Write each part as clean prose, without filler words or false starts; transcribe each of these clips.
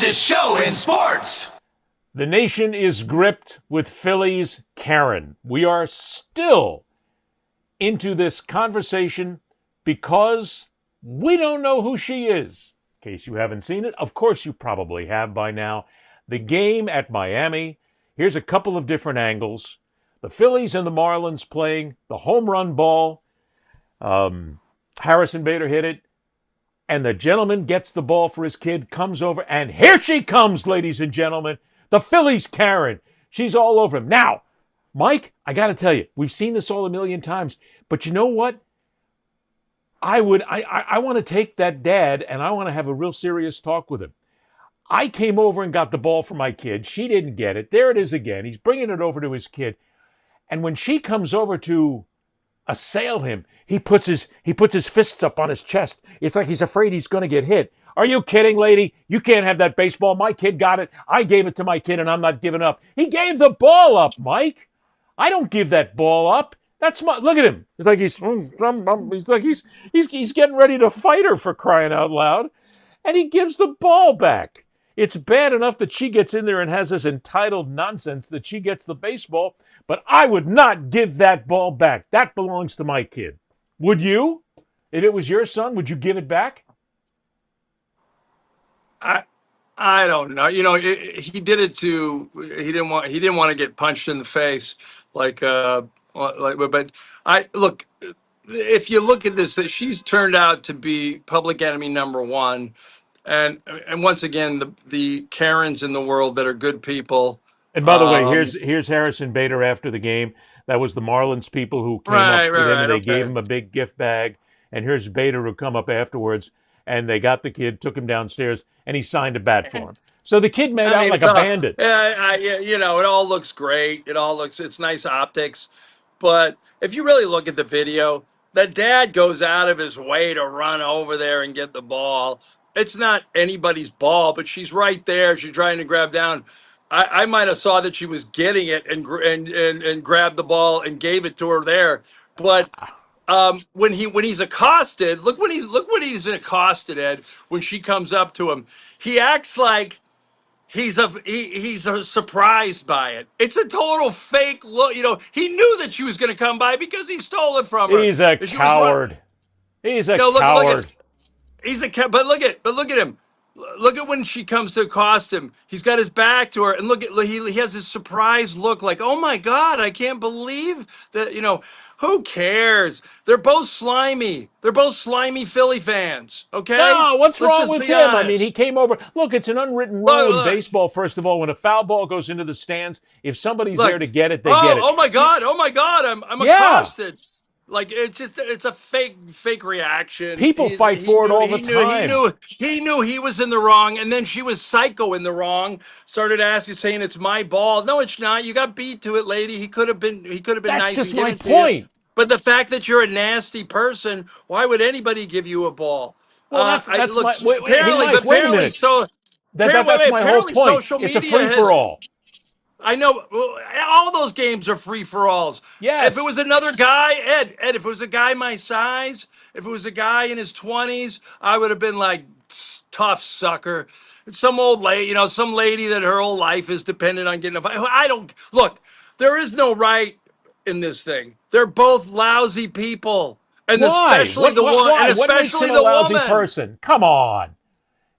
hottest show in sports. The nation is gripped with Phillies Karen. We are still into this conversation because we don't know who she is. In case you haven't seen it, of course you probably have by now. The game at Miami. Here's a couple of different angles. The Phillies and the Marlins playing the home run ball. Harrison Bader hit it. And the gentleman gets the ball for his kid, comes over, and here she comes, ladies and gentlemen. The Phillies Karen. She's all over him. Now, Mike, I got to tell you, we've seen this all a million times. But you know what? I want to take that dad and I want to have a real serious talk with him. I came over and got the ball for my kid. She didn't get it. There it is again. He's bringing it over to his kid. And when she comes over to assail him, he puts his fists up on his chest. It's like he's afraid he's going to get hit. Are you kidding, lady? You can't have that baseball. My kid got it. I gave it to my kid, and I'm not giving up. He gave the ball up, Mike. I don't give that ball up. That's my. Look at him. It's like he's getting ready to fight her, for crying out loud, and he gives the ball back. It's bad enough that she gets in there and has this entitled nonsense that she gets the baseball, but I would not give that ball back. That belongs to my kid. Would you? If it was your son, would you give it back? I don't know. You know, he did it to. He didn't want to get punched in the face, But I look. If you look at this, that she's turned out to be public enemy number one, and once again, the Karens in the world that are good people. And by the way, here's Harrison Bader after the game. That was the Marlins people who came up to him and they gave him a big gift bag. And here's Bader who come up afterwards and they got the kid, took him downstairs, and he signed a bat for him. So the kid made out like a bandit. Yeah, you know, it all looks great. It's nice optics. But if you really look at the video, the dad goes out of his way to run over there and get the ball. It's not anybody's ball, but she's right there. She's trying to grab down. I might have saw that she was getting it and grabbed the ball and gave it to her there. But when he's accosted, look when he's accosted, Ed. When she comes up to him, he acts like he's surprised by it. It's a total fake look. You know, he knew that she was going to come by because he stole it from her. He's a coward. He's a coward. But look at him. Look at when she comes to accost him. He's got his back to her, and he has this surprised look, like, oh my God, I can't believe that. You know, who cares? They're both slimy. They're both slimy Philly fans. Okay. No, what's Let's wrong just with be him? honest. I mean, he came over. Look, it's an unwritten rule in baseball. First of all, when a foul ball goes into the stands, if somebody's there to get it, they get it. Oh my God! I'm accosted. Like it's a fake reaction. People fight for it all the time. He knew he was in the wrong, and then she was psycho in the wrong. Started saying it's my ball. No, it's not. You got beat to it, lady. He could have been That's nice. just and my give it to point. you. But the fact that you're a nasty person, why would anybody give you a ball? Well, that's my. Wait a minute. So that's my whole point. It's a free for all. I know all those games are free for alls. Yes. If it was another guy, Ed, if it was a guy my size, if it was a guy in his 20s, I would have been like, tough sucker. Some old lady, some lady that her whole life is dependent on getting a fight. I don't look. There is no right in this thing. They're both lousy people, and why? especially the one, and what makes him a lousy person? Come on.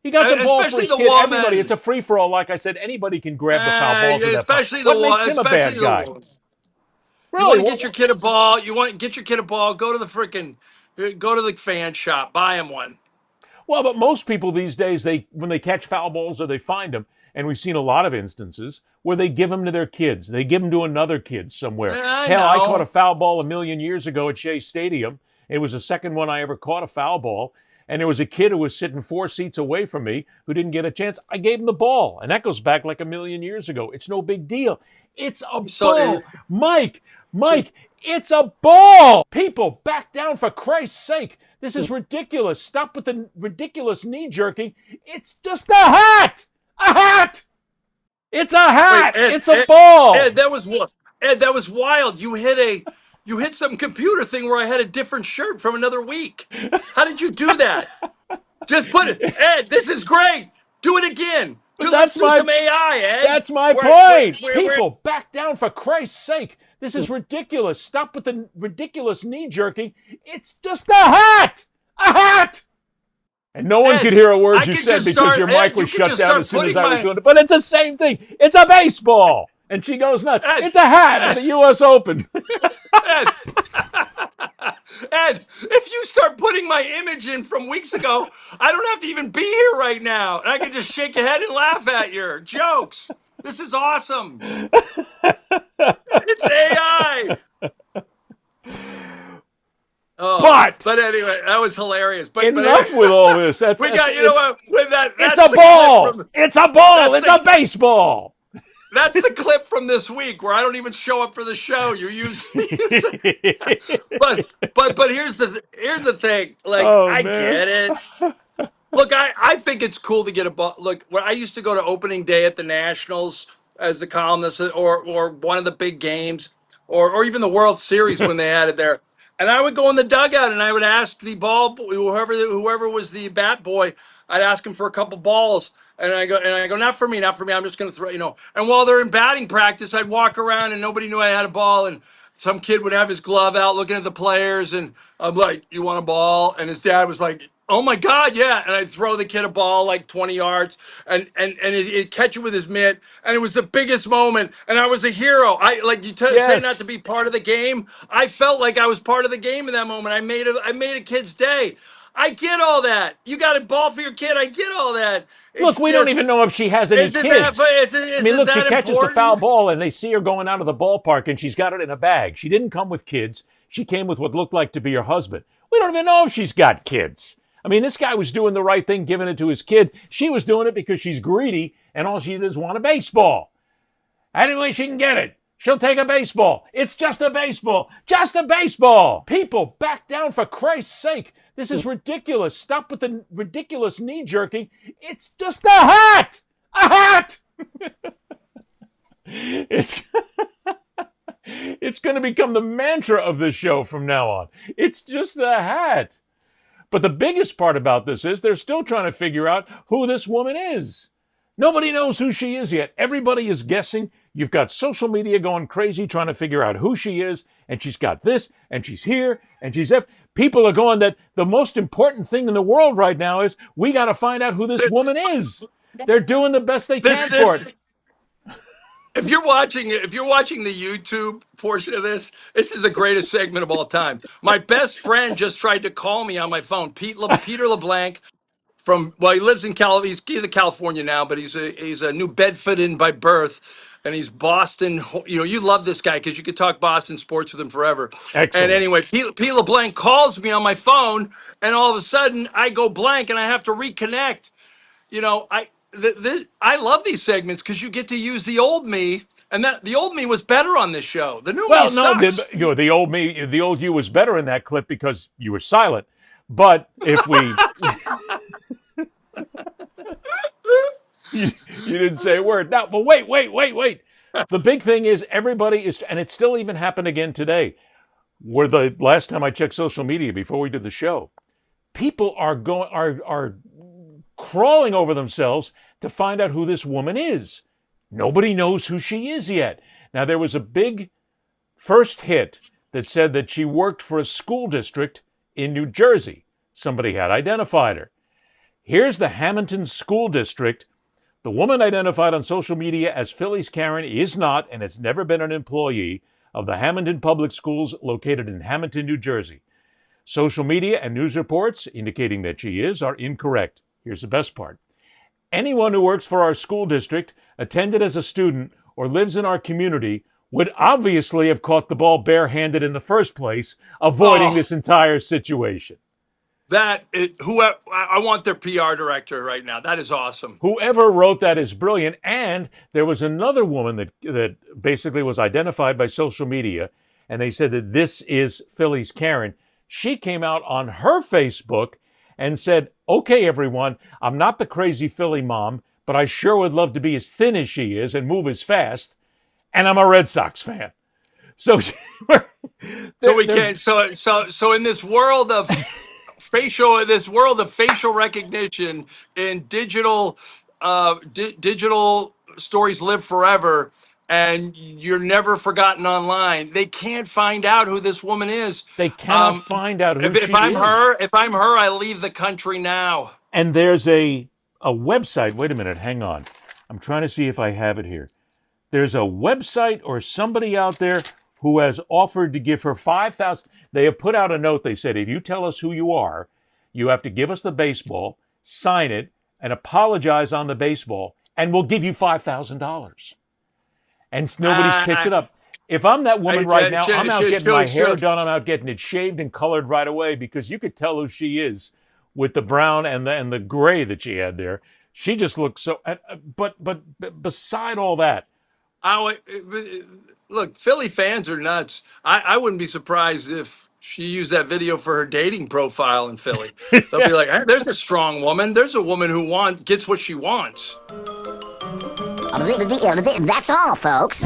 He got the ball for his kid. Everybody, it's a free for all. Like I said, anybody can grab the foul ball. Especially the what makes him a bad guy? Really? You want to get your kid a ball? You want to get your kid a ball? Go to the fan shop. Buy him one. Well, but most people these days, when they catch foul balls or they find them, and we've seen a lot of instances where they give them to their kids. They give them to another kid somewhere. Hell, I caught a foul ball a million years ago at Shea Stadium. It was the second one I ever caught a foul ball. And there was a kid who was sitting 4 seats away from me who didn't get a chance. I gave him the ball. And that goes back like a million years ago. It's no big deal. It's a ball. Mike, it's a ball. People, back down for Christ's sake. This is ridiculous. Stop with the ridiculous knee jerking. It's just a hat. A hat. It's a hat. It's a ball. Ed, that was wild. You hit some computer thing where I had a different shirt from another week. How did you do that? Just put it. Ed, this is great. Do it again. But Let's do some AI, Ed. that's my We're, we're, point. we're, we're, People, back down for Christ's sake. This is ridiculous. Stop with the ridiculous knee jerking. It's just a hat. A hat. And no one could Ed, hear a word I you could said just because start, your Ed, mic you was could shut just down start as soon as putting I was my, doing it. But it's the same thing. It's a baseball. And she goes nuts. Ed, It's a hat at the U.S. Open. Ed, Ed, if you start putting my image in from weeks ago, I don't have to even be here right now. And I can just shake your head and laugh at your jokes. This is awesome. It's AI. Oh, But but anyway, that was hilarious. But anyway, enough with all this. we got, you know what? With that, It's that's a the clip ball. from It's a ball. that's It's a the baseball. that's the clip from this week where I don't even show up for the show. You use but here's the thing. Like Oh I man. get it. Look, I think it's cool to get a ball. Look, when I used to go to opening day at the Nationals as the columnist, or one of the big games, or even the World Series when they had it there, and I would go in the dugout and I would ask the ball whoever was the bat boy, I'd ask him for a couple balls, and I go, not for me, not for me. I'm just gonna throw, you know. And while they're in batting practice, I'd walk around and nobody knew I had a ball, and some kid would have his glove out looking at the players, and I'm like, "You want a ball?" And his dad was like, "Oh my God, yeah!" And I'd throw the kid a ball like 20 yards, and he'd catch it with his mitt, and it was the biggest moment, and I was a hero. I like you say not to Yes. be part of the game. I felt like I was part of the game in that moment. I made a kid's day. I get all that. You got a ball for your kid. I get all that. Look, It's we don't just, even know if she has any isn't that kids. I mean, isn't look, she that catches the foul important? ball and they see her going out of the ballpark and she's got it in a bag. She didn't come with kids. She came with what looked like to be her husband. We don't even know if she's got kids. I mean, this guy was doing the right thing, giving it to his kid. She was doing it because she's greedy and all she did is want a baseball. Any way she can get it, she'll take a baseball. It's just a baseball. Just a baseball. People, back down for Christ's sake. This is ridiculous. Stop with the ridiculous knee jerking. It's just a hat. A hat. It's it's going to become the mantra of this show from now on. It's just a hat. But the biggest part about this is they're still trying to figure out who this woman is. Nobody knows who she is yet. Everybody is guessing. You've got social media going crazy trying to figure out who she is, and she's got this, and she's here, and she's there. People are going that the most important thing in the world right now is we got to find out who this woman is. They're doing the best they This can for this it. if you're watching the YouTube portion of this is the greatest segment of all time. My best friend just tried to call me on my phone. Peter LeBlanc from, well, he lives in he's in California now, but he's a New Bedfordian by birth, and he's Boston. You know, you love this guy because you could talk Boston sports with him forever. And Excellent. anyway, Pete LeBlanc calls me on my phone, and all of a sudden I go blank, and I have to reconnect. You know, I love these segments because you get to use the old me, and that the old me was better on this show. The new me Well, no, sucks. the old you was better in that clip because you were silent. But if we, you didn't say a word. Now, but wait. The big thing is everybody is, and it still even happened again today. Where the last time I checked social media before we did the show, people are crawling over themselves to find out who this woman is. Nobody knows who she is yet. Now there was a big first hit that said that she worked for a school district in New Jersey. Somebody had identified her. Here's the Hamilton School District. The woman identified on social media as Phillies Karen is not and has never been an employee of the Hamilton Public Schools located in Hamilton, New Jersey. Social media and news reports indicating that she is are incorrect. Here's the best part. Anyone who works for our school district, attended as a student, or lives in our community would obviously have caught the ball barehanded in the first place, avoiding Oh, this entire situation. whoever, I want their PR director right now. That is awesome. Whoever wrote that is brilliant. And there was another woman that basically was identified by social media, and they said that this is Phillies Karen. She came out on her Facebook and said, okay, everyone, I'm not the crazy Philly mom, but I sure would love to be as thin as she is and move as fast. And I'm a Red Sox fan. So So we can so in this world of facial recognition in digital digital stories live forever, and you're never forgotten online. They can't find out who this woman is. They cannot Um, find out who if she I'm is. her, I leave the country now. And there's a website. Wait a minute, hang on. I'm trying to see if I have it here. There's a website or somebody out there who has offered to give her 5,000. They have put out a note. They said, if you tell us who you are, you have to give us the baseball, sign it, and apologize on the baseball, and we'll give you $5,000. And nobody's picked I, it up. If I'm that woman right now, I'm out getting my hair should. done. I'm out getting it shaved and colored right away, because you could tell who she is with the brown and the gray that she had there. She just looks so. But beside all that, I, look, Philly fans are nuts. I wouldn't be surprised if she used that video for her dating profile in Philly. They'll be like, hey, there's a strong woman. There's a woman who gets what she wants. That's all, folks.